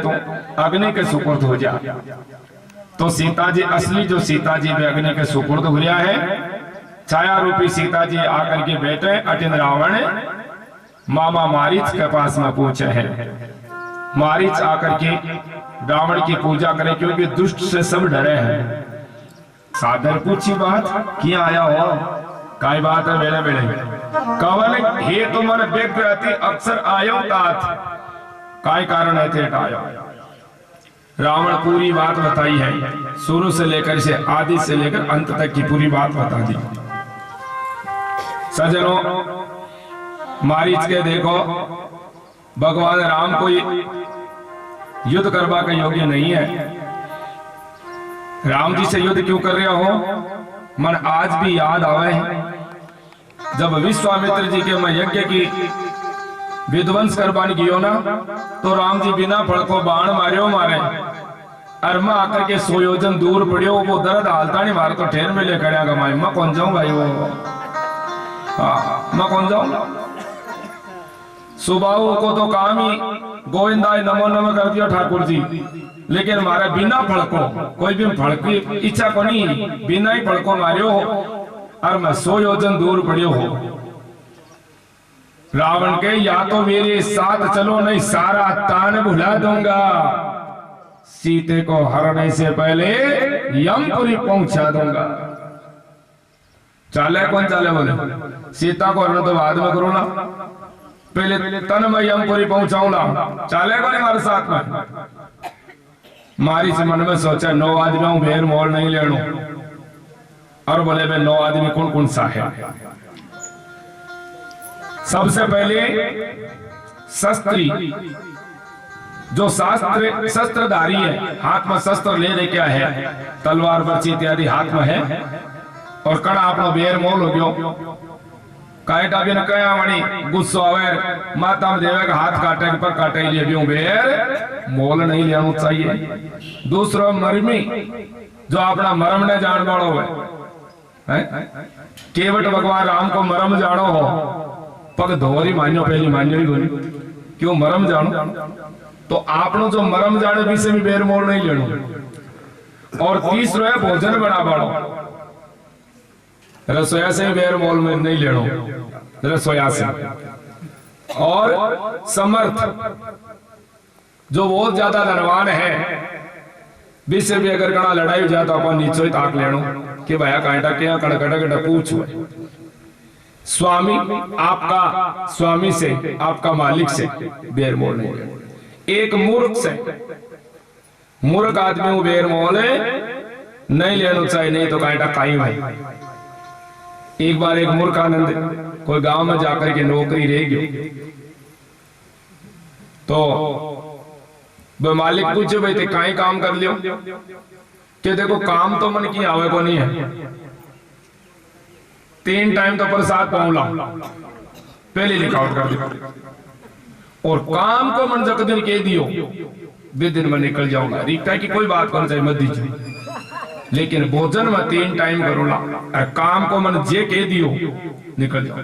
तू अग्नि के सुपुर्द हो जा। तो सीता जी असली जो सीता जी वे अग्नि के सुपुर्द हो रहा है। छाया रूपी सीता जी आकर के बैठे अटिन रावण मामा मारीच के पास में पूछे है। मारीच आकर के रावण की पूजा करे क्योंकि दुष्ट से सब डरे हैं। सादर पूछी बात क्या आया हो, काय बात है बेड़े बेड़े कवल हे तुम्हारे व्यक्ति अक्सर आयो तात काय कारण है थे आयो। रावण पूरी बात बताई है, शुरू से लेकर से आदि से लेकर अंत तक की पूरी बात बता दी। सज्जनों मारीच के देखो भगवान राम कोई युद्ध करवा का योग्य नहीं है। राम जी से युद्ध क्यों कर रहे हो मन आज भी याद आवे है। जब विश्वामित्र जी के मैं यज्ञ की विध्वंस करवाने गियो ना तो राम जी बिना फल को बाण मारियो मारे और मैं आकर के 100 योजन दूर पड़ियो। वो दर्द हालता नहीं मारे तो ठेर में ले खड़ा गमाई मैं कौन जाऊं भाई वो मैं कौन जाऊं। सुबाहु को तो काम ही गोविंदाय नमो नमः कर दिया ठाकुर जी, लेकिन मारे बिना फल को कोई भी फल की इच्छा को नहीं बिना ही फल को मारियो हो और मैं 100 योजन दूर पड़ियो हो। रावण के या तो मेरे साथ चलो नहीं सारा तान भुला दूंगा। सीते को हरने से पहले यमपुरी पहुंचा दूंगा। चाले कौन चाले बोले सीता को हरने तो बाद में करो ना, पहले तन मैं यमपुरी पहुंचाऊंगा। चाले कौन हमारे साथ में। मारी से मन में सोचा 9 आदमियों भेर मोल नहीं लेनो और बोले भाई 9 आदमी कौन कौन सा है। सबसे पहले शस्त्री जो शस्त्रधारी है हाथ में शस्त्र ले लेके है, तलवार बर्छी इत्यादि हाथ में है और कण आपनो बेर मोल हो गयो। कायटा भी न कया मणि गुस्सो आवे माता में देवे का हाथ काटे पर काटे लिए भी बेर मोल नहीं लेना चाहिए। दूसरा मरमी जो अपना मरम ने जान वालो है केवट भगवान राम को मरम जानो हो पग धोरी मान्यो पहली मान्यो ही गोली क्यों मरम जानो तो आपनो जो मरम जाने विषय में बेर मोल नहीं लेनो। और तीसरा है भोजन बना बाड़ो रसोया से बेर मोल में नहीं लेनो रसोया से। और समर्थ जो बहुत ज्यादा धनवान है विषय भी अगर कड़ा लड़ाई हो जाए तो अपन नीचे ताक लेनो कि भैया कांटा क्या कड़कड़ा पूछ। स्वामी आपका स्वामी से आपका मालिक से बेर मोल नहीं लेनो। एक मूर्ख से मूर्ख आदमी को बेर मोल नहीं लेना चाहिए, नहीं तो कांटा काई भाई। एक बार एक मूर्खानंद कोई गांव में जाकर के नौकरी रह गई तो मालिक पूछे भाई ते काई काम कर लियो कि देखो काम तो मन की आवे को नहीं है। 3 टाइम तो प्रसाद पाऊंगा पहले लिखावट कर दिया और काम को मन जक दिन कह दियो वे दिन में निकल जाऊंगा। रिक्ता की कोई बात करना चाहिए मत दीजिए, लेकिन भोजन में 3 टाइम करूंगा और काम को मन जे कह दियो निकल जाओ।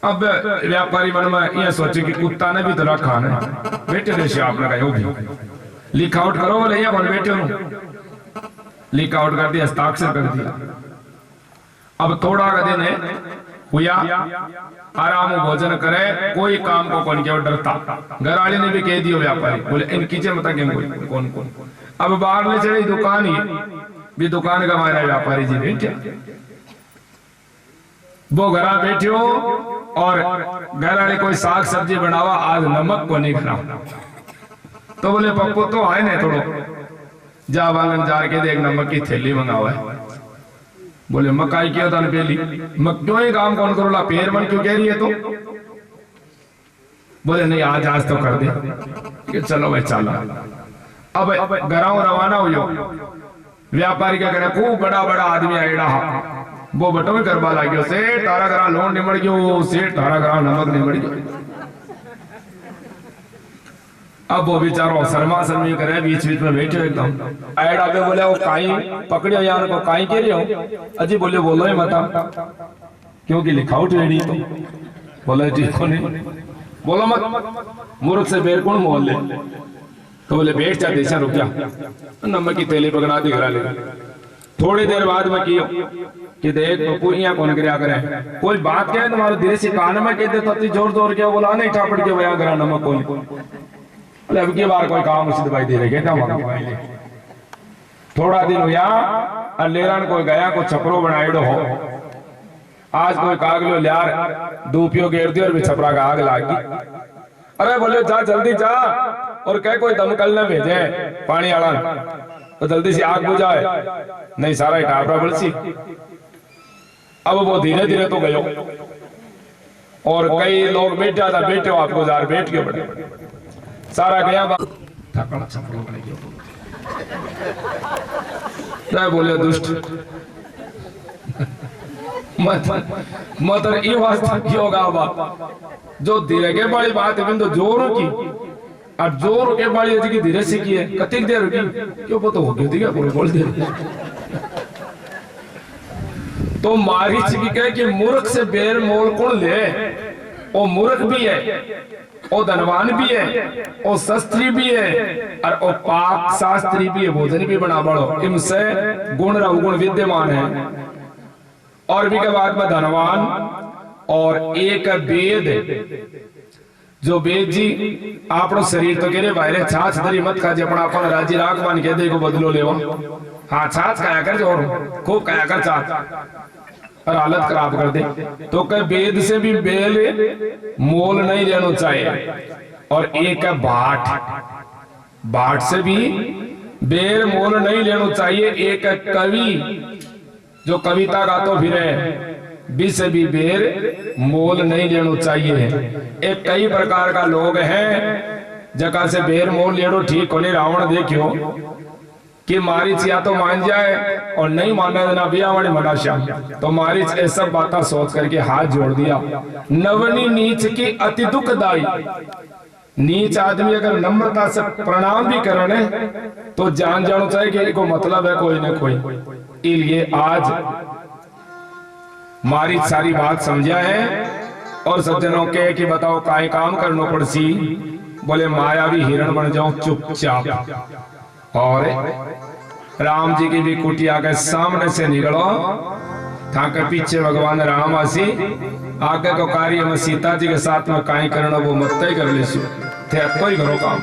अब व्यापारी मन में यह सोचे कि कुत्ता ने भी तो रखा है बेटे देश आपने कहा भी लिखावट करो बोले या मन बेटे हो लिखावट कर दिया हस्ताक्षर कर दिया। अब थोड़ा का दिन है हुआ आराम भोजन करे कोई काम को कौन क्या डरता। घर वाले ने भी कह दिया व्यापारी बोले इन कीजिए मत कौन कौन। अब बाहर ले चले दुकान ही भी दुकान का मायना व्यापारी जी बैठे वो घर बैठे हो और घर वाले कोई साग सब्जी बनावा आज नमक को नहीं खाना तो बोले पप्पू तो आए ना थोड़ो जा वांगन जार के देख नमक की थैली मंगावा है। बोले मकाई किया था पहली क्यों ही काम कौन करोला पेड़ मन क्यों कह रही है तो बोले नहीं आज तो कर दे चलो भाई चलो। अब घराओं रवाना हो व्यापारी क्या करे खूब बड़ा बड़ा आदमी आएगा वो बटो में करवा लगे सेठ तारा घरा लोन निमड़ गयो सेठ तारा घरा नमक निमड़ गयो। अब वो बेचारो शर्मा शर्मी करे बीच बीच में बैठे एकदम आएड़ा पे बोले वो काई पकड़ियो यार को काई कह रहे हो अजी बोले बोलो ही मत क्योंकि लिखावट रेडी तो बोले ठीक हो नहीं बोलो मत मूर्ख से बेर कौन मोल ले तो बोले बैठ जा देशा रुक जा, नमक की तेली पकड़ा दी घरा ले। थोड़ी देर बाद में कियो कि देख पप्पू यहाँ कौन करया करे, कोई बात क्या है तुम्हारे धीरे से कान में कहते तो जोर जोर के बोला नहीं ठापड़ के बया करा नमक कौन। बोले अब की बार कोई काम उसी दवाई दे रहे क्या। थोड़ा दिन हुआ अलेरन कोई गया को छपरो बनाएड़ो हो, आज कोई कागलो लियार दूपियो घेर दियो और छपरा का आग लागी। अरे बोले जा जल्दी जा और कह कोई दमकल न भेजे पानी आला तो जल्दी से आग बुझाए, नहीं सारा टापरा बलसी। अब वो धीरे धीरे तो गयो और कई लोग बैठा था, बैठे हो आपको जार बैठ के बड़े सारा गया बोले दुष्ट मतलब ये वास्ता की होगा बात जो धीरे के बड़ी बात है तो जोरों की और जोर के बड़ी की धीरे से की है कतिक देर रुकी क्यों पता हो गया ठीक है बोल दे। तो मारीच भी कहे कि मूर्ख से बेर मोल कौन ले, वो मूर्ख भी है, वो धनवान भी है, वो शस्त्री भी है और वो पाक शास्त्री भी है, भोजन भी बना बड़ो इनसे गुण रवगुण विद्यमान है। और भी के बाद में धनवान और एक वेद जो वेद जी आपनो शरीर तो कह रहे छाछ धरी मत खाजे अपना अपन राजी राख मान के दे को बदलो लेवा। हाँ छाछ खाया कर जो खूब खाया कर छाछ और हालत खराब कर दे। तो कह वेद से भी बेल मोल नहीं लेना चाहिए और एक बाट से भी बेल मोल नहीं लेना चाहिए। एक कवि जो कविता गातो फिरे बी से भी बेर मोल नहीं लेना चाहिए। एक कई प्रकार का लोग हैं जगह से बेर मोल लेनो ठीक होने। रावण देखियो कि मारीच या तो मान जाए और नहीं माना ना बियावाणी मना श्याम, तो मारीच ऐसा बातें सोच करके हाथ जोड़ दिया। नवनी नीच की अति दुखदाई, नीच आदमी अगर नम्रता से प्रणाम भी करने तो जान जानो चाहिए कि इनको मतलब है कोई न कोई। इसलिए आज मारी सारी बात समझा है और सज्जनों के कि बताओ काय काम करना पड़सी। बोले माया भी हिरण बन जाओ चुपचाप और राम जी की भी कुटिया के सामने से निकलो था के पीछे भगवान राम आसी आगे को कार्य में सीता जी के साथ में काय करना वो मत ही कर ले तो ही करो काम।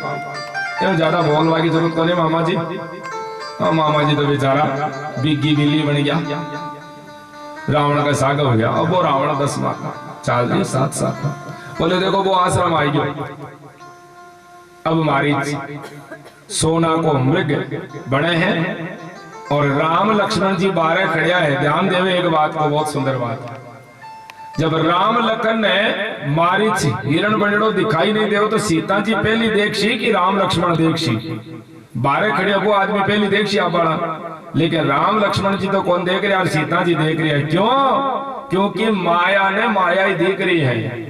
क्यों ज्यादा बोलने की जरूरत को नहीं मामा जी। हाँ मामा जी तो बेचारा बिग्गी बिल्ली बन गया, रावण का साग हो गया। अब वो रावण 10 मार चाल दी 7 बोले देखो वो आश्रम आई गयो। अब मारीच सोना को मृग बने हैं और राम लक्ष्मण जी बारे खड़िया है। ध्यान देवे एक बात को, बहुत सुंदर बात। जब राम लखन ने मारीच हिरण बनेड़ो दिखाई नहीं देव तो सीता जी पहली देखी कि राम लक्ष्मण देखी। बारे खड़े वो आदमी पहली देखी आप बड़ा, लेकिन राम लक्ष्मण जी तो कौन देख रहे और सीता जी देख रही है। क्यों? क्योंकि माया ने माया ही देख रही है।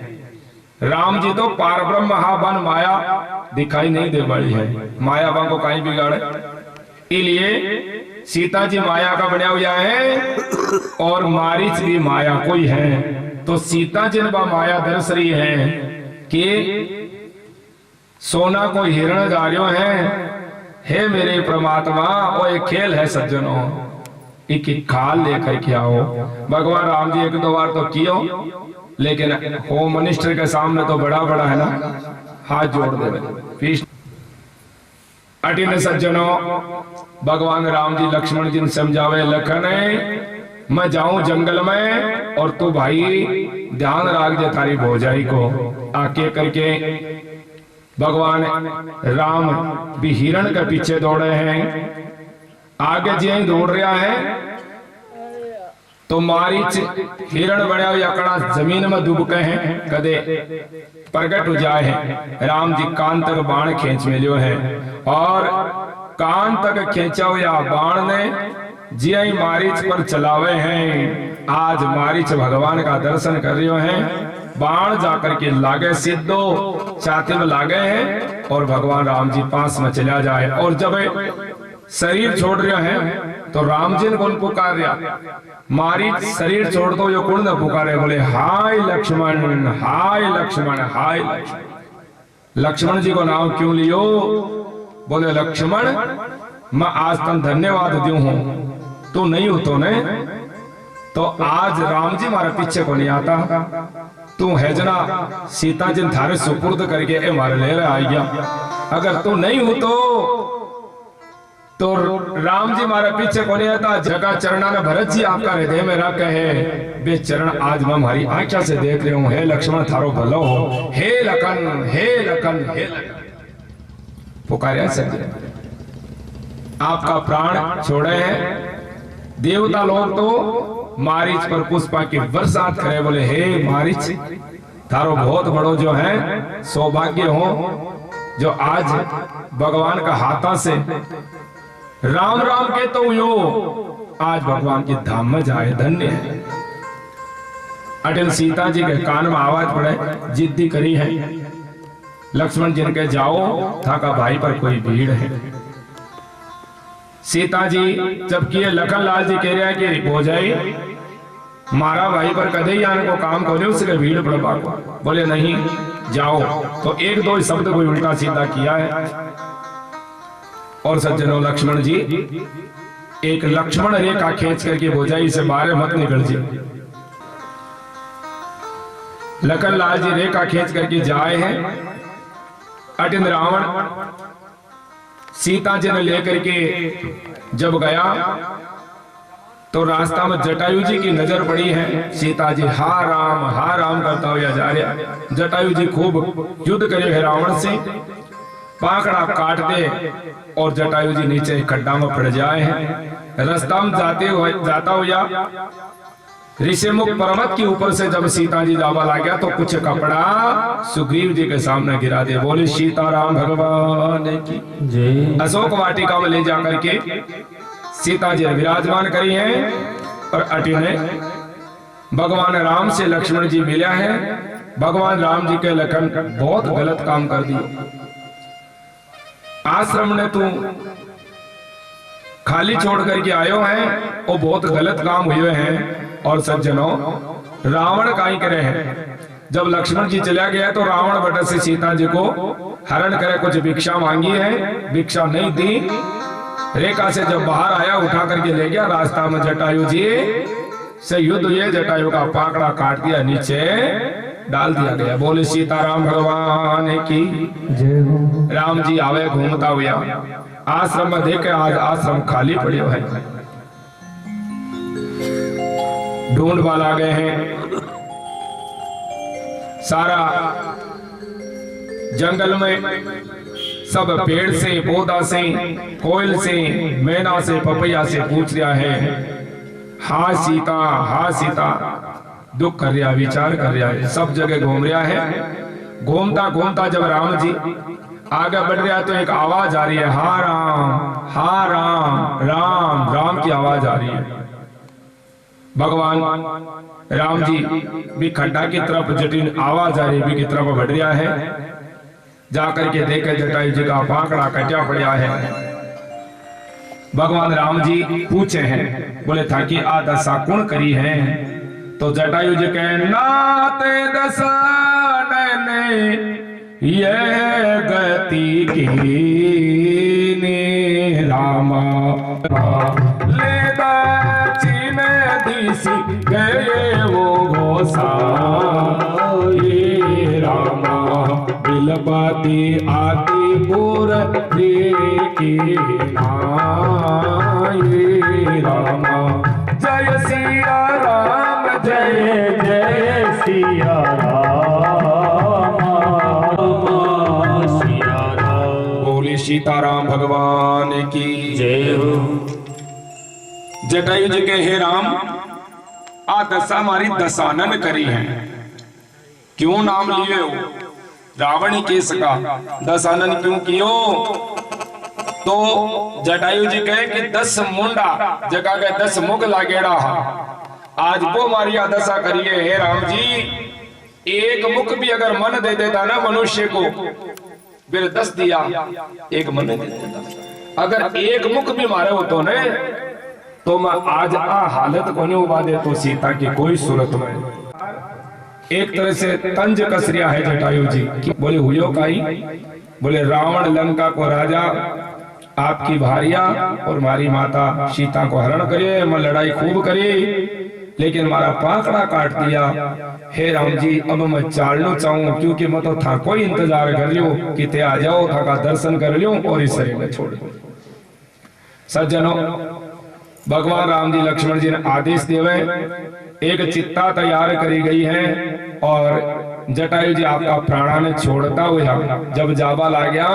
राम जी तो पारब्रह्म महाबन माया दिखाई नहीं दे बड़ी है, माया को कहीं बिगाड़े। इसलिए सीता जी माया का बना हुआ है और मारीच भी माया कोई है। तो सीता जी ने माया दर्श रही है कि सोना को हिरण गाड़ियों है। हे मेरे परमात्मा वो एक खेल है सज्जनों, एक खाल लेकर के आओ। भगवान राम जी 1-2 बार तो कियो, लेकिन होम मिनिस्टर के सामने तो बड़ा बड़ा है ना, हाथ जोड़ दे। अटिन सज्जनों भगवान राम जी लक्ष्मण जी ने समझावे, लखन मैं जाऊं जंगल में और तू भाई ध्यान रख दे तारी भौजाई को। आके करके भगवान राम भी हिरण के पीछे दौड़े हैं। आगे जी दौड़ रहा है तो मारीच हिरण बना हुआ कड़ा जमीन में डूब गए हैं, कदे प्रकट हो जाए हैं। राम जी कान तक बाण खींच में लियो है और कान तक खींचा हुआ बाण ने जी मारीच पर चलावे हैं। आज मारीच भगवान का दर्शन कर रहे हैं। बाण जाकर के लागे सिद्धो छाती में लागे हैं और भगवान राम जी पास में चला जाए। और जब शरीर छोड़ रहे हैं तो राम जी ने कौन पुकार रहा? मारीच शरीर छोड़ दो यो कौन पुकारे? बोले हाय लक्ष्मण, हाय लक्ष्मण, हाय लक्ष्मण। लक्ष्मण जी को नाम क्यों लियो? बोले लक्ष्मण मैं आज तक धन्यवाद दूं हूं, तू नहीं हो तो ने तो आज राम जी मारे पीछे को नहीं आता, तू है जना सीता जी थारे सुपुर्द करके ए मारे ले रहा आ गया। अगर तू नहीं हो तो राम जी मारे पीछे को नहीं आता। जगह चरणा ने भरत जी आपका हृदय में रख है, वे चरण आज मैं हमारी आंखों से देख रहे हूं। हे लक्ष्मण थारो भलो हो, हे लखन हे लखन हे लखन पुकारे सज्जन, आपका प्राण छोड़े हैं। देवता लोग तो मारीच पर पुष्पा की बरसात करे, बोले हे मारीच थारो बहुत बड़ो जो है सौभाग्य हो जो आज भगवान का हाथा से राम राम के तो यो आज भगवान की धाम में जाए, धन्य है। अटल सीता जी के कान में आवाज पड़े, जिद्दी करी है लक्ष्मण जी के जाओ था का भाई पर कोई भीड़ है। सीता जी जबकि लखन लाल जी कह रहे हैं कि हो जाए मारा भाई पर कदे ही आने को काम करे, उसके भीड़ पड़वा को बोले नहीं जाओ। तो एक दो शब्द कोई उल्टा सीधा किया है। और सज्जनों लक्ष्मण जी एक लक्ष्मण रेखा खींच करके भोजाई से बाहर मत निकल जी। लखन लाल जी रेखा खींच करके जाए हैं। अटिन रावण सीता जी ने लेकर के जब गया तो रास्ता में जटायु जी की नजर पड़ी है। सीता जी हा राम करता हुआ जा रहा। जटायु जी खूब युद्ध करे है रावण से, पाकड़ा काट दे और जटायु जी नीचे खड्डा में पड़ जाए हैं। रास्ता में जाता हुआ ऋषिमुख पर्वत के ऊपर से जब सीता जी जावा ला गया तो कुछ कपड़ा सुग्रीव जी के सामने गिरा दे। बोले सीताराम भगवान की जय। अशोक वाटिका में ले जाकर के सीता जी विराजमान करी हैं। और अटी ने भगवान राम से लक्ष्मण जी मिला है। भगवान राम जी के लखन बहुत गलत काम कर दिया, आश्रम ने तू खाली छोड़ करके आयो है, वो बहुत गलत काम हुए हैं। और सज्जनों रावण का ही करे हैं। जब लक्ष्मण जी चला गया तो रावण बटे से सीता जी को हरण करे, कुछ भिक्षा मांगी है, भिक्षा नहीं दी। रेखा से जब बाहर आया उठा करके ले गया। रास्ता में जटायु जी से युद्ध हुए, जटायु का पाकड़ा काट दिया, नीचे डाल दिया गया। बोले सीताराम भगवान की जय। राम जी आवे घूमता हुआ आश्रम में, देखे आज आश्रम खाली पड़े है। ढूंढ वाला गए हैं, सारा जंगल में सब पेड़ से पौधा से कोयल से मैना से पपैया से पूछ रहा है हा सीता दुख कर रहा, विचार कर रहा है, सब जगह घूम रहा है। घूमता घूमता जब राम जी आगे बढ़ रहा तो एक आवाज आ रही है, हा राम राम राम की आवाज आ रही है। भगवान राम जी भी खड्डा की तरफ जटिल आवाज आ रही की तरफ बढ़ रहा है। जाकर के देखे जटायु जी का पाकड़ा कटा पड़ा है। भगवान राम जी पूछे हैं, बोले था कि आ दशा कौन करी है? तो जटायु जी कहे नाते दशा ने ये गति की रामा ले गए वो गोसा रामा बिलपति आती पुर की रामा जय सिया राम जय जय सिया राम सिया राम। बोले सीताराम भगवान की जय हो। जटायु जी के हे राम आ दशा हमारी दशानन करी है, क्यों नाम लिए हो? रावण ही कह सका दशानन क्यों कियो? तो जटायु जी कहे कि 10 मुंडा जगह के 10 मुख लागेड़ा, आज वो हमारी दशा करिए। हे राम जी एक मुख भी अगर मन दे देता ना मनुष्य को, फिर 10 दिया एक मन दे देता। अगर एक मुख भी मारे हो तो ने तो मैं आज आ हालत को नहीं उबा दे तो सीता की कोई सूरत में। एक तरह से तंज कस रिया है जटायु जी। बोले हुयो काई बोले रावण लंका को राजा आपकी भारिया और मारी माता सीता को हरण करे, मैं लड़ाई खूब करे, लेकिन मारा पाकड़ा काट दिया। हे राम जी अब मैं चालना चाहूं, क्योंकि मैं तो था कोई इंतजार कर लियो कि ते आ जाओ, था का दर्शन कर लियो और इस शरीर में छोड़ दो। सज्जनों, भगवान राम जी लक्ष्मण जी ने आदेश देवे, एक चित्ता तैयार करी गई है और जटायु जी आपका प्राणा छोड़ता हुआ जब जाबा ला गया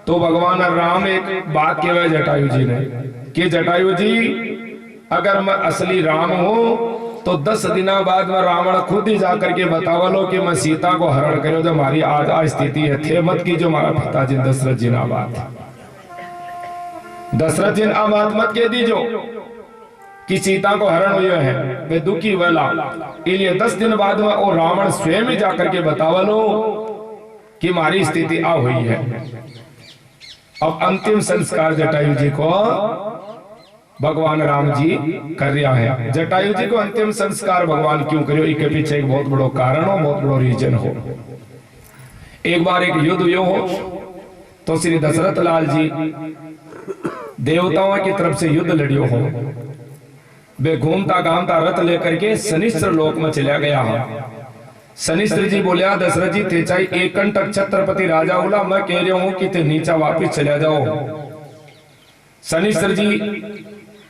तो भगवान राम एक बात कहे जटायु जी ने कि जटायु जी अगर मैं असली राम हूं तो 10 दिना बाद में रावण खुद ही जाकर के बतावा लो कि मैं सीता को हरण करो, जो हमारी आज स्थिति है थे मत की जो हमारा पिताजी दशरथ जी ना बात, दशरथ जी आ बात मत कह दीजो कि सीता को हरण हुए हैं, वे दुखी वाला, इसलिए 10 दिन बाद में और रावण स्वयं ही जाकर के बतावा लो कि हमारी स्थिति आ हुई है। अब अंतिम संस्कार जटायु जी को भगवान राम जी कर रहा है। जटायु जी को अंतिम संस्कार भगवान क्यों करियो, इसके पीछे एक बहुत बड़ो कारण हो, बहुत बड़ो रीजन हो। एक बार एक युद्ध यो हो तो श्री दशरथ लाल जी देवताओं की तरफ से युद्ध लड़ियो हो, वे घूमता घामता रथ लेकर के शनिश्चर लोक में चला गया। शनिश्चर जी बोलिया दशरथ जी थे चाहे एक कंटक छत्रपति राजा बोला, मैं कह रहा हूं कि ते नीचा वापिस चला जाओ। शनिश्चर जी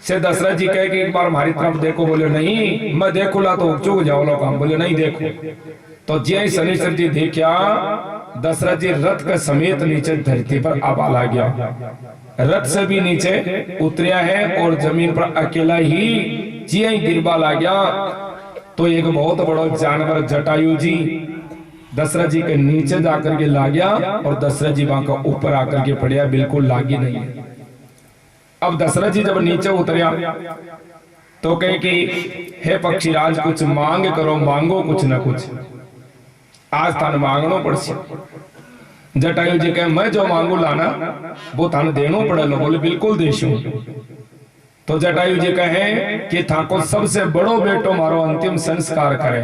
से दशरथ जी कहे कि एक बार हमारी तरफ देखो, बोले नहीं मैं देखूला तो चूक जाओ लोग, बोले नहीं देखो। तो जी शनिश्चर जी देखा दशरथ जी रथ के समेत नीचे धरती पर आबा ला गया, रथ से भी नीचे उतरिया है और जमीन पर अकेला ही जिया गिरबा ला गया। तो एक बहुत बड़ा जानवर जटायु जी दशरथ जी के नीचे जाकर के ला गया और दशरथ जी वहां का ऊपर आकर के पड़िया, बिल्कुल लागी नहीं। अब दशरथ जी जब नीचे उतरिया तो कहे कि हे पक्षीराज कुछ मांग करो, मांगो कुछ न कुछ, आज थान मांगनो पड़सी। जटायु जी कहे मैं जो मांगू लाना वो थान देनो पड़ेलो, बोले बिल्कुल देशू। तो जटायु जी कहे कि थाको सबसे बड़ो बेटो मारो अंतिम संस्कार करे।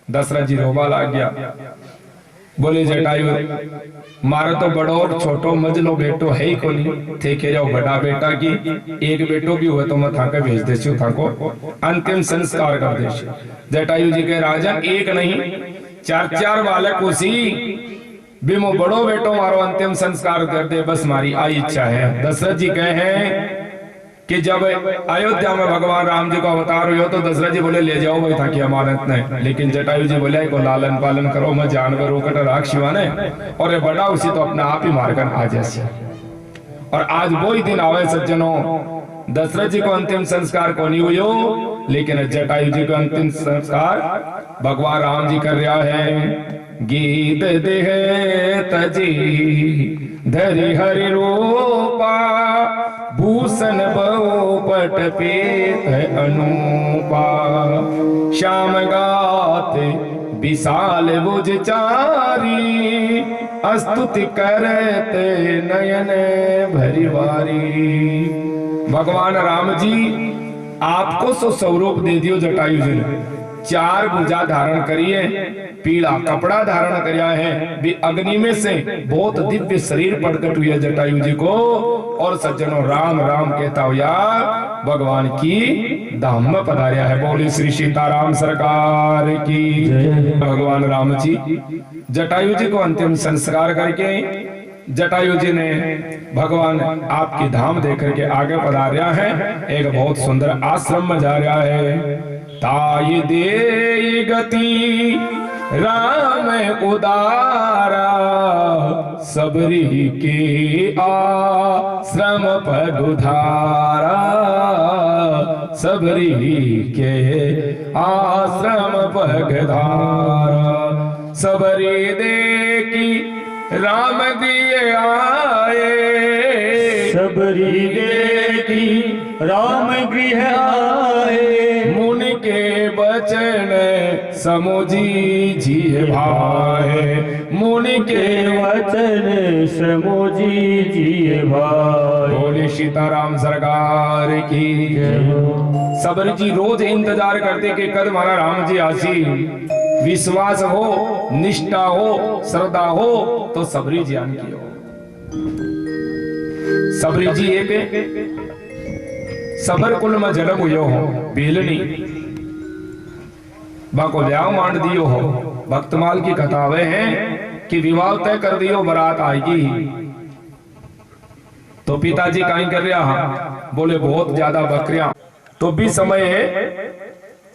दशरथ जी रोबा लाग गया, बोले जटायु मारो तो बड़ो और छोटो मजलो बेटो है ही कोनी, थे के जाओ बड़ा बेटा की एक बेटो भी हुआ तो मैं थाके भेज देशू, थाको अंतिम संस्कार कर देशू। जटायु जी कहे राजन एक नहीं 4-4 बालक उसी बिमो बड़ो बेटो मारो अंतिम संस्कार कर दे, बस मारी आई इच्छा है। दशरथ जी कहे कि जब अयोध्या में भगवान राम जी का अवतार हुआ तो दशरथ जी बोले ले जाओ भाई था कि अमानत नहीं, लेकिन जटायु जी बोले को लालन पालन करो, मैं जानवर होकर राख शिवाने और ये बड़ा उसी तो अपना आप ही मारकर आ जैसे। और आज वो ही दिन आवे सज्जनों, दशरथ जी को अंतिम संस्कार को नहीं हुई, लेकिन जटायु जी को अंतिम संस्कार भगवान राम जी कर रहा है। गीत देह तजी धरि हरि रूपा, भूषण बहुपट पेत अनूपा, श्याम गाते विशाल भुज चारी, स्तुति करते नयन भरिवारी। भगवान राम जी आपको सो स्वरूप दे दियो जटायु जी ने, 4 भुजा धारण करिए, पीला कपड़ा धारण किया है, भी अग्नि में से बहुत दिव्य शरीर प्रकट हुई है जटायु जी को। और सज्जनों राम राम कहता हुआ भगवान की धाम में पधारिया है। बोली श्री सीताराम सरकार की। भगवान राम जी जटायु जी को अंतिम संस्कार करके जटायु जी ने भगवान आपकी धाम देकर के आगे पधारिया है, एक बहुत सुंदर आश्रम में जा रहा है। ताई दे गति राम उदारा, सबरी के आश्रम पगुधारा, सबरी के आश्रम पगधारा। सबरी दे की राम दिए आए, सबरी दे की राम गृह आए, मुनि के बचन समोजी जी भाई, मुनि के वचन समोजी जी भाई। बोले सीताराम सरकार की। सबर जी रोज इंतजार करते कि कद हमारा राम जी आसी, विश्वास हो, निष्ठा हो, श्रद्धा हो तो सबरी ज्ञान की हो। सबरी जी एक सबर कुल में जन्म हुयो हो, भीलनी बाको ब्याह मांड दियो हो। भक्तमाल की कथावे हैं कि विवाह तय कर दियो, बारात आएगी ही। तो पिताजी कहीं कर रहा है, बोले बहुत ज्यादा बकरियां। तो भी समय है,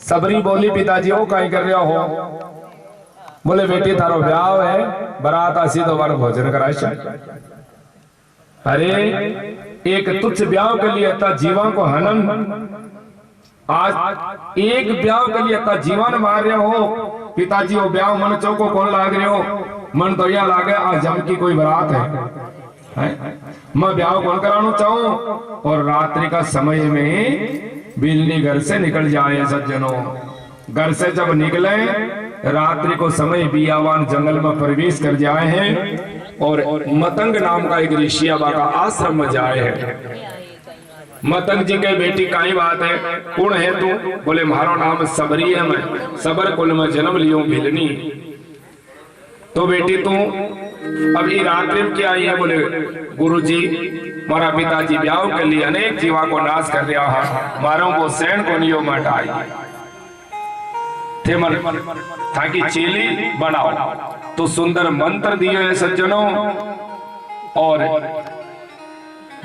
सबरी बोली पिताजी वो कहीं कर रहा हो, बोले बेटी थारो ब्याह है, बारात आसी तो बार भोजन कराए। अरे एक तुच्छ ब्याह के लिए इतना जीवा को हनन, आज एक ब्याह के लिए इतना जीवन मार रहे हो। पिताजी वो ब्याह मन चौको कौन लाग रहे हो, मन तो यह लागे आज जम की कोई बारात है? मैं ब्याह कौन कराना चाहूं। और रात्रि का समय में बिल्ली घर से निकल जाए सज्जनों। घर से जब निकले रात्रि को समय बियावान जंगल में प्रवेश कर जाए हैं और मतंग नाम का एक ऋषि का आश्रम में जाए हैं। मतंग जी के बेटी काई बात है, कौन है तू? बोले मारो नाम सबरी है, मैं सबर कुल में जन्म लियो भिलनी। तो बेटी तू अभी रात्रि में क्या आई है? बोले गुरुजी मारा पिताजी ब्याह के लिए अनेक जीवा को नाश कर रहा है, मारो को सैन को नियो मटाई थे मन ताकि चेली बनाओ। तो सुंदर मंत्र दिए हैं सज्जनों, और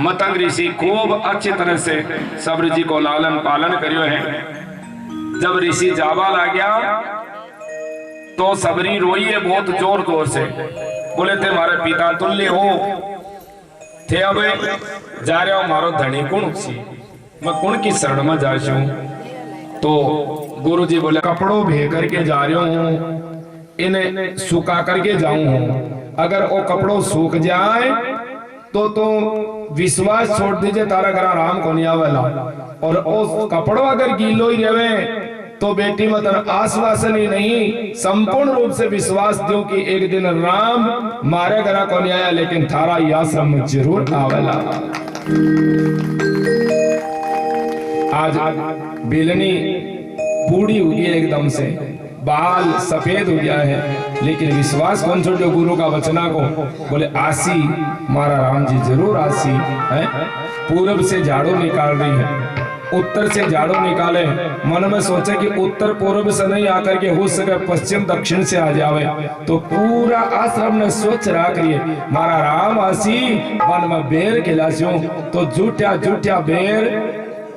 मतंग ऋषि खूब अच्छी तरह से सब्र जी को लालन पालन करियो है। जब ऋषि जावा ला गया तो सबरी रोई है बहुत जोर जोर से। बोले थे मारे पिता तुल्य हो थे, अब जा रहे हो मारो धनी कुण सी, मैं कुण की शरण में जा रही हूं। तो गुरु जी बोले कपड़ों भे करके जा रही हूं, इन्हें सुखा करके जाऊं। अगर वो कपड़ों सूख जाए तो विश्वास छोड़ दीजिए, तारा घर आराम को नहीं आवेला। और उस कपड़ों अगर गीलो ही रहे तो बेटी मतलब आश्वासन ही नहीं, संपूर्ण रूप से विश्वास दो कि एक दिन राम मारे घरा को नहीं आया, लेकिन थारा ही आश्रम में जरूर आवेला। आज बिलनी बूढ़ी हुई है एकदम से, बाल सफेद हो गया है, लेकिन विश्वास कौन छोड़ो गुरु का वचना को। बोले आसी मारा राम जी जरूर आसी है। पूरब से झाड़ू निकाल रही है, उत्तर से झाड़ू निकाले, मन में सोचे कि उत्तर पूर्व से नहीं आकर के हो सके पश्चिम दक्षिण से आ जावे। तो पूरा आश्रम ने स्वच्छ रख रही है। मारा राम आसी वन में बेर खिलासियों, तो जूठा जूठा बेर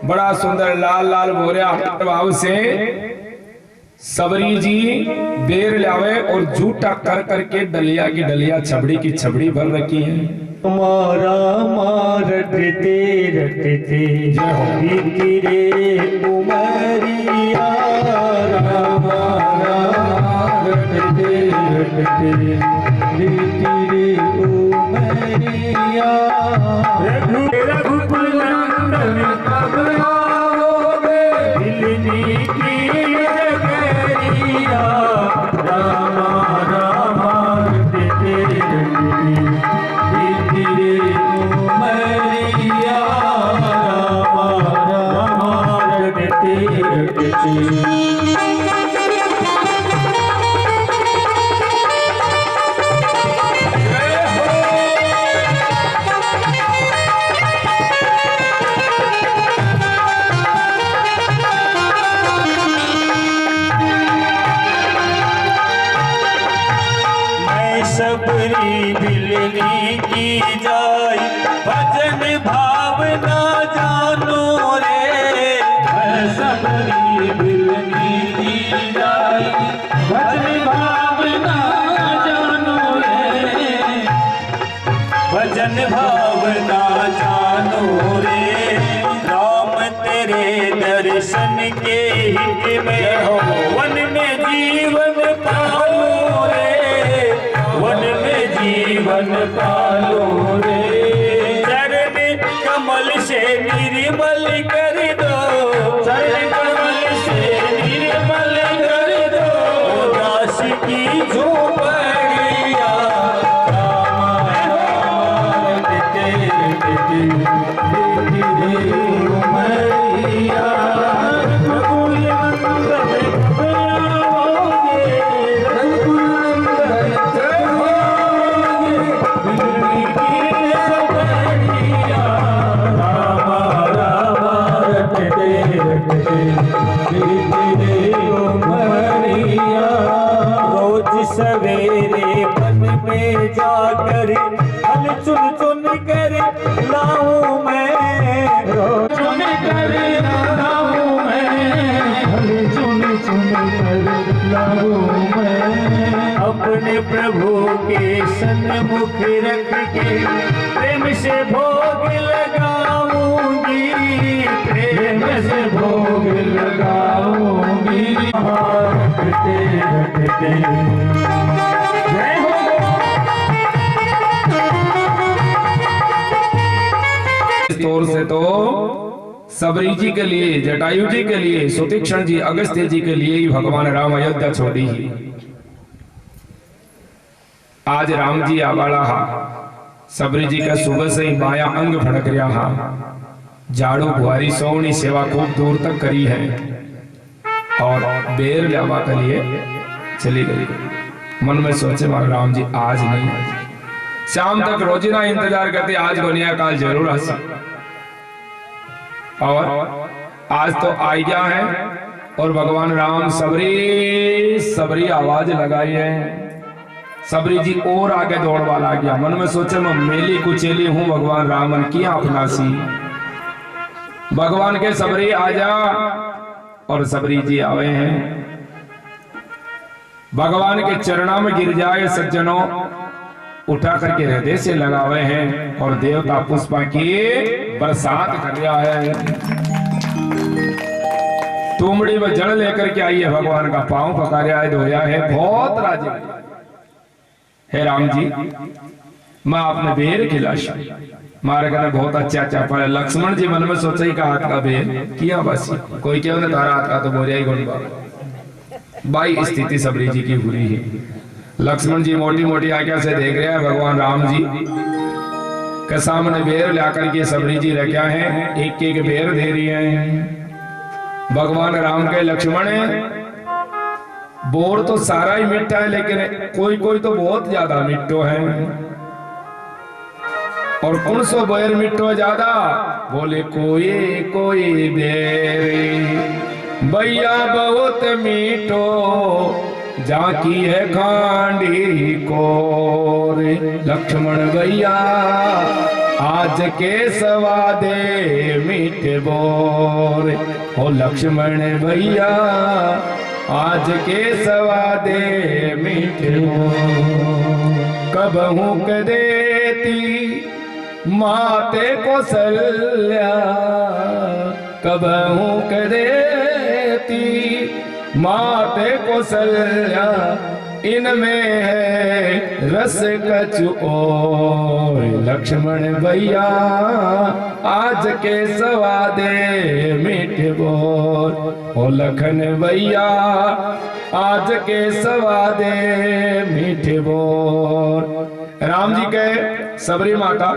बड़ा सुंदर लाल लाल बोरिया भाव से सबरी जी बेर लावे और झूठा कर करके डलिया की डलिया छबड़ी की छबड़ी भर रखी है। मारा रटते रटते बीती रे उमरिया, रामा रटते रटते बीती रे उमरिया। रघुकुल नंदन कब आओगे, बिलनी की नगरिया, रामा रामा रटते रटते बीती रे उमरिया, रामा रामा रटते रटते। सबरी बिलनी की जाई भजन भावना जानो रे, सबरी बिलनी की जाई भजन भावना जानो रे, भजन भावना जानो रे। राम तेरे दर्शन के हित में वन में जीवन पालो रे, वन में जीवन पालो रे। चरण कमल से निर्मल कर दो, चरण कमल से निर्मल कर दो, दास की झोपड़िया, राम तेरे उमरिया। रघुकुल नंदन कब आओगे, कर फल चुन चुन कर लाऊं मैं, चुन कर लाऊं मैं, फल चुन चुन कर लाऊं मैं। अपने प्रभु के सन्मुख रख के प्रेम से भोग लगाऊंगी, प्रेम से भोग लगाऊंगी। रखते रखते जय हो। इस तौर से तो सबरी जी के लिए, जटायु जी के लिए, सुतीक्षण जी, अगस्त्य जी के लिए ही भगवान राम अयोध्या छोड़ी ही। आज राम जी आवाड़ा हा, सबरी जी का सुबह से ही बाया अंग भड़क रहा हा, झाड़ू बुहारी सोवनी सेवा खूब दूर तक करी है और बेर लावा के लिए चली गई। मन में सोचे मारा राम जी आज नहीं, शाम तक रोजीना इंतजार करते, आज बनिया काल जरूर हंसी। और आज तो आ गया है और भगवान राम सबरी सबरी आवाज लगाई है। सबरी जी और आगे दौड़ वाला गया। मन में सोचे मैं मेली कुचेली हूं भगवान रामन की अपनासी। भगवान के सबरी आजा, और सबरी जी आवे हैं। भगवान के चरणों में गिर जाए सज्जनों, उठा करके हृदय से लगावे हैं और देवता पुष्पा की बरसात कर रहा है। तुमड़ी में जल लेकर के आई है, भगवान का पांव पकाया है, धोया है, बहुत राजी है। राम जी मैं आपने बेर खिलाशा, मारे कहने बहुत अच्छा पड़ा। लक्ष्मण जी मन में सोचा ही का हाथ का बेर किया बस, कोई क्या तारा हाथ का तो बोरिया ही गुण बाई स्थिति सबरी जी की बुरी है। लक्ष्मण जी मोटी मोटी आज्ञा से देख रहे हैं भगवान राम जी के सामने बेर लाकर के सबरी जी रखा है, एक एक बेर दे रही है। भगवान राम के लक्ष्मण बोर तो सारा ही मीठा है, लेकिन कोई कोई तो बहुत ज्यादा मिट्टो है। और कौन सो बेर मिट्टो ज्यादा, बोले कोई कोई बेर भैया बहुत मीठो, जाकी है खांडी कोर। लक्ष्मण भैया आज के सवादे मीठे बोर, ओ लक्ष्मण भैया आज के सवादे मीठे बोर। कबहू क देती माते कौशल्या, कबहू क देती माते कौशल्या, इनमें है रस कचौर। लक्ष्मण भैया आज के सवादे मीठे बोल, ओ लखन भैया आज के सवादे मीठे बोल। राम जी कहे सबरी माता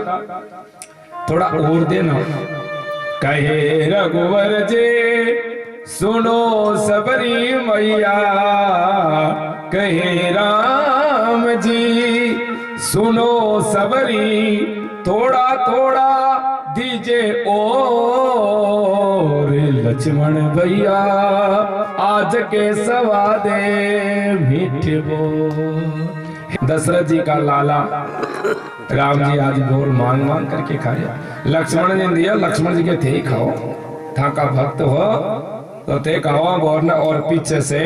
थोड़ा और देना, कहे रघुवर जी सुनो सबरी मैया, कहे राम जी सुनो सबरी, थोड़ा थोड़ा दीजे और। लक्ष्मण भैया आज के सवादे मीठे बोल। दशरथ जी का लाला राम जी आज बोल मांग मांग करके खाया। लक्ष्मण ने दिया, लक्ष्मण जी के थे खाओ, था का भक्त हो तो थे खाओ बोलना। और पीछे से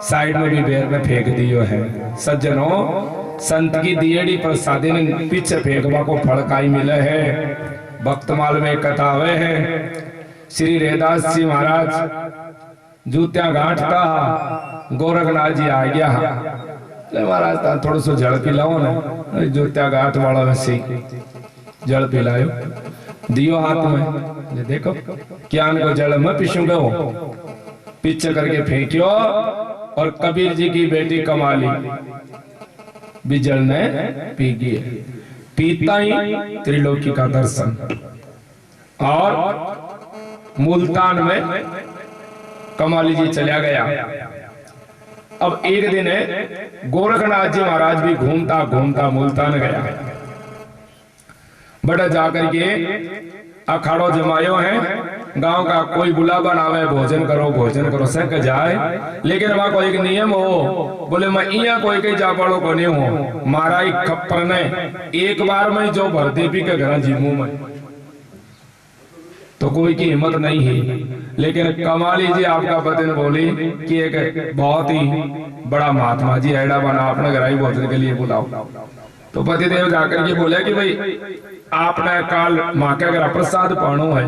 साइड में भी बेर में फेंक दियो है। सज्जनों संत की दियड़ी प्रसादी ने पीछे फेंकवा को फड़काई मिले है। भक्तमाल में कथा हुए है, श्री रेदास जी महाराज जूतिया घाट का गोरखनाथ जी आ गया महाराज थोड़ा सो जल पिलाओ ना। जूतिया घाट वाला वैसे जल पिलायो, दियो हाथ में, ये देखो क्या को जल मैं पीछूंगा हो, पीछे करके फेंकियो। और कबीर जी की बेटी कमाली भी जल ने पी गई, पीता ही त्रिलोकी का दर्शन। और मुल्तान में कमाली जी चला गया। अब एक दिन गोरखनाथ जी महाराज भी घूमता घूमता मुल्तान गया। बड़ा जाकर के अखाड़ो जमायो है गांव का कोई बुलावा आवे भोजन करो संग जाए, लेकिन वहां कोई एक नियम हो, बोले मैं इया कोई के जा पाड़ो को नहीं हो, मारा एक खप्पर ने एक बार में जो भर दे पी के घर जीमू में, तो कोई की हिम्मत नहीं है। लेकिन कमाली जी आपका बतन बोली कि एक बहुत ही बड़ा महात्मा जी ऐडा बना अपने घर आई भोजन के लिए बुलाओ, तो पतिदेव जाकर के बोले कि भाई आपने काल माँ के घर प्रसाद पानो है,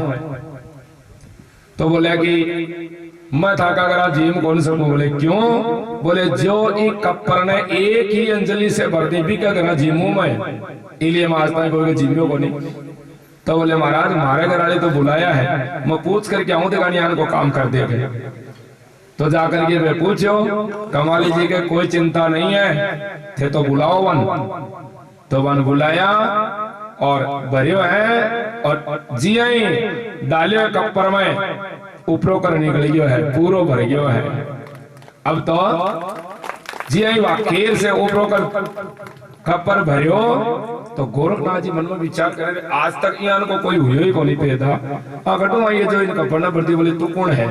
तो बोले कि मैं थाका करा जीम कौन सा, बोले क्यों, बोले जो एक कप्पर ने एक ही अंजलि से भर दी भी क्या करना जीमू में, इसलिए मास्ता कोई जीमियो को नहीं। तो बोले महाराज हमारे घर वाले तो बुलाया है, मैं पूछ करके आऊं देगा को काम कर देगा, तो जाकर के वे पूछो कमाली जी के कोई चिंता नहीं है, थे तो बुलाओ वन, तो वन बुलाया और भरियो है और जी डालियो कप्पर में ऊपरों कर निकल गयो है, पूरो भर गयो है। अब तो जी खेर से ऊपरों कर कप्पर भरियो, तो गोरखनाथ जी मन में विचार करे आज तक यहाँ को कोई हुई ही को नहीं पैदा, घटो आइए जो इन कप्पर न भरती, बोले तू कौन है?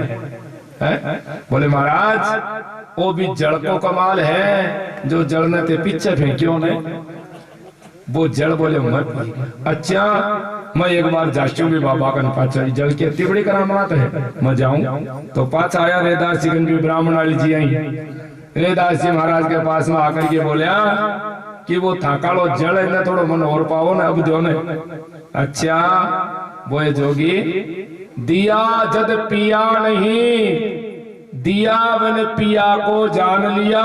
बोले महाराज वो भी जड़ को कमाल है, जो जड़ ने ते पीछे फेंक्यो ने वो जड़, बोले मत अच्छा मैं एक बार जाशू भी बाबा का पाचा जल की इतनी बड़ी करामात है, मैं जाऊं, तो पाचा आया रेदास जी गंज ब्राह्मण वाली जी आई, रेदास जी महाराज के पास में आकर के बोलिया कि वो थाकालो जड़ है थोड़ो मन और पाओ ना अब जो ने, अच्छा बोले जोगी दिया जद पिया नहीं, दिया मैंने पिया को जान लिया,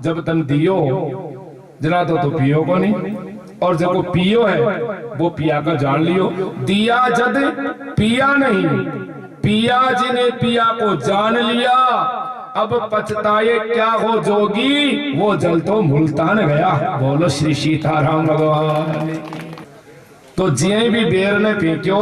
जब तन दियो जरा तो पियो को नहीं, और जब पियो है वो पिया का जान लियो, दिया जद पिया नहीं, पिया जी ने पिया को जान लिया, अब पछताए क्या हो जोगी, वो जल तो मुल्तान गया, बोलो श्री सीताराम भगवान। तो जिये भी बेर ने फेंक्यो,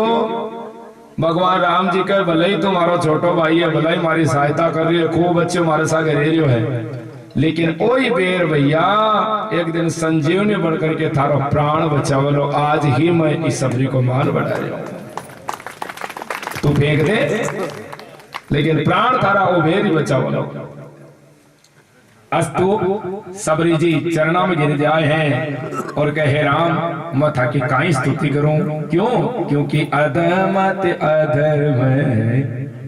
भगवान राम जी के भले ही तुम्हारो छोटो भाई है, भले ही हमारी सहायता कर रही है, खूब अच्छे हमारे साथ रह रही है, लेकिन ओई बेर भैया एक दिन संजीवनी बढ़ करके थारो प्राण बचावलो, आज ही मैं इस सबरी को मान बढ़ा रहा हूं, तू फेंक दे लेकिन प्राण थारा वो बेर ही बचावलो। अस्तु सबरी जी चरणा में गिर जाए हैं और कहे राम मैं थाकी काई स्तुति करूं, क्यों, क्योंकि अधम अति अधर्म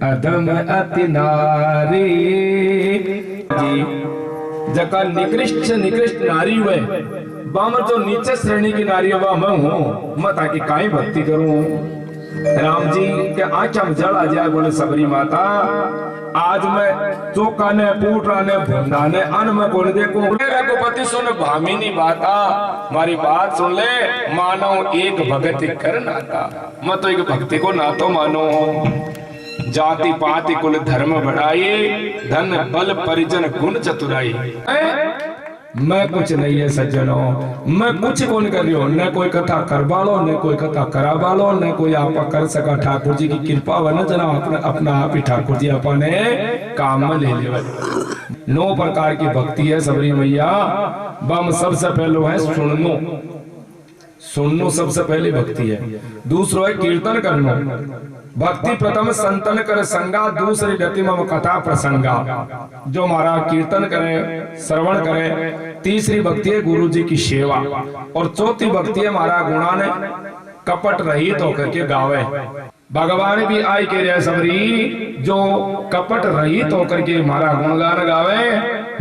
अधम अति नारी जी, जका निकृष्ट निकृष्ट नारी हुए बामर जो नीचे श्रेणी की नारी हुआ मैं हूँ, मैं ताकि काई भक्ति करूं। राम जी के आंखों में जल आ जाए, बोले सबरी माता आज मैं चौका ने पूटरा ने भुंडा ने अन में बोल देखो रघुपति सुन भामिनी बाता, हमारी बात सुन ले, मानो एक भगति कर नाता, मैं तो एक भक्ति को ना तो मानो, जाति पाति कुल धर्म बढ़ाई, धन बल परिजन गुण चतुराई। मैं कुछ नहीं है सज्जनों, मैं कुछ कौन कर रही हूँ, न कोई कथा करवा लो, न कोई कथा करावा लो, न कोई आप कर सका, ठाकुर जी की कृपा वरना जना अपना आप ही ठाकुर जी अपने काम में ले ले। 9 प्रकार की भक्ति है सबरी मैया, बम सबसे पहले है सुननो सबसे पहली भक्ति है, दूसरो है कीर्तन करनो, भक्ति प्रथम संतन करे संगा, दूसरी गति में कथा प्रसंगा, जो हमारा कीर्तन करे श्रवण करे, तीसरी भक्ति है गुरु जी की सेवा, और चौथी भक्ति है हमारा गुणाने कपट रहित होकर के गावे। भगवान भी आई कह रहे सबरी जो कपट रहित होकर के हमारा गुणगान गावे,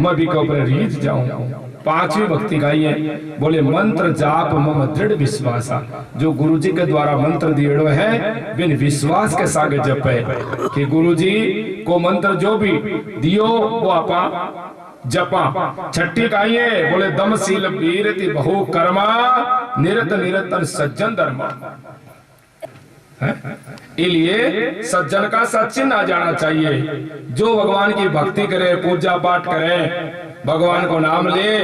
मैं भी कपट रहित जाऊं। 5वीं भक्ति गाई है, बोले मंत्र जाप मम दृढ़ विश्वासा, जो गुरु जी के द्वारा मंत्र दिए है बिन विश्वास के सागे जप है, कि गुरु जी को मंत्र जो भी दियो वो आपा जपा। 6ठी गाई है, बोले दमशील वीरति बहु कर्मा, निरत निरंतर सज्जन धर्मा। इसलिए सज्जन का सचिन आ जाना चाहिए, जो भगवान की भक्ति करे, पूजा पाठ करे, भगवान को नाम ले,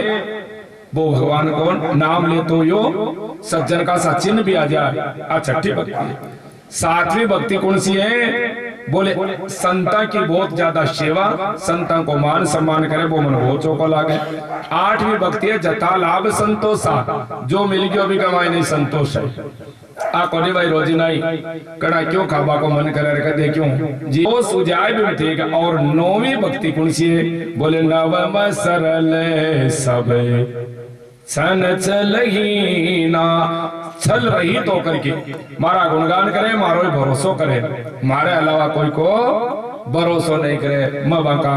वो भगवान को नाम ले तो यो सज्जन का सचिन भी आ जाए। 6ठी भक्ति। 7वीं भक्ति कौन सी है, बोले संता की बहुत ज्यादा सेवा, संता को मान सम्मान करे, वो मन बहुत चौको लागे। 8वीं भक्ति है जथा लाभ संतोषा, जो मिल गया भी कमाए नहीं संतोष है। आ कोने भाई रोजी नहीं कड़ा क्यों खाबा को मन करे कदे क्यों जी वो सुजाय भी ठीक है। और नौवीं भक्ति कौन सी है? बोले नवम सरल सब सन चलही ना चल रही तो करके मारा गुणगान करे, मारो भरोसो करे, मारे अलावा कोई को भरोसो नहीं करे। मैं बाका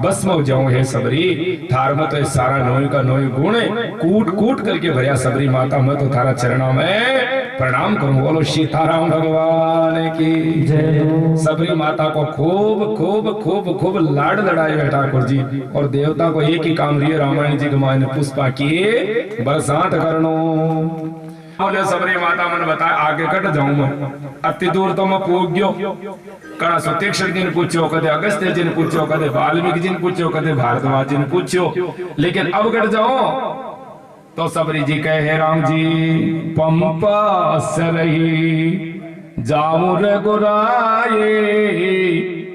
बस में जाऊं है सबरी थार में तो सारा नोई का नोई गुण कूट कूट करके भरिया सबरी माता, मैं तो थारा चरणों में प्रणाम करूं। बोलो सीताराम भगवान की जय। सबरी माता को खूब खूब खूब खूब लाड लड़ाए है ठाकुर जी। और देवता को एक ही काम रही रामायण जी के मायने पुष्पा की बरसात करनो। बोले सबरी माता मन बताया आगे कट जाऊं मैं, अति दूर तो मैं पूछ गयो। कड़ा सत्यक्षर जी ने पूछो, कदे अगस्त्य जी ने पूछो, कदे वाल्मीकि जी ने पूछो, कदे भारद्वाज जी ने पूछो, लेकिन अब कट जाओ तो सबरी जी कहे हे राम जी पंपा सरही जाऊं रघुराए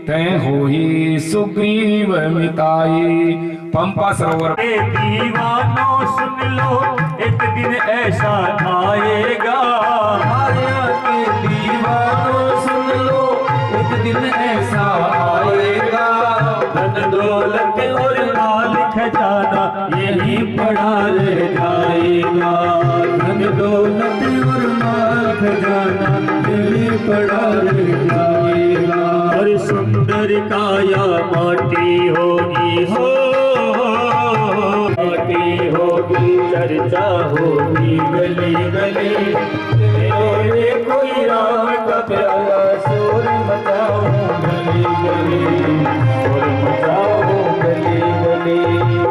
तय होई सुग्रीव मिताई। पंपा सरोवर दीवानों सुन लो एक दिन ऐसा आएगा, दीवानों सुन लो एक दिन ऐसा आएगा, धन दौलत और माल खजाना यही पड़ा रह जाएगा, धन दौलत और माल खजाना यही पड़ा रह जाएगा। और सुंदर काया माटी होगी हो, माटी होगी चर्चा होगी गली गली, तेरे कोई राम का प्याला शोर मचाओ गली गली, शोर मचाओ गली गली।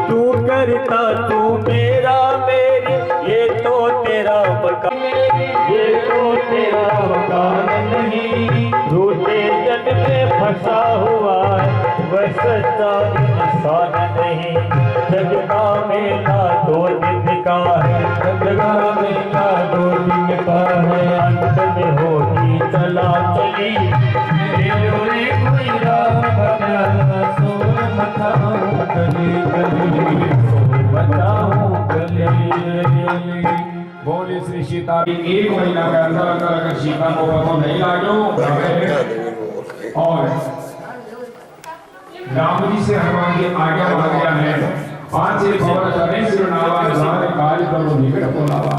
तू करता तू मेरा मेरी ये तो तेरा मकान, ये तो तेरा मकान नहीं, झूठे जग में फंसा हुआ है वह सच्चा इंसान नहीं। जग का मेला 2 दिन का है, जग का मेला 2 दिन का है, अंत में होगी चला चली, तेरे कोई राम का प्याला शोर मचाओ गली गली, शोर मचाओ गली गली। बोले श्री सीता। एक महीना का अंदर अगर सीता को पता नहीं लागो और राम जी से हनुमान जी आज्ञा मांग गया है 5 खबर करे सिर नावा कार्य करो निकट बोलावा।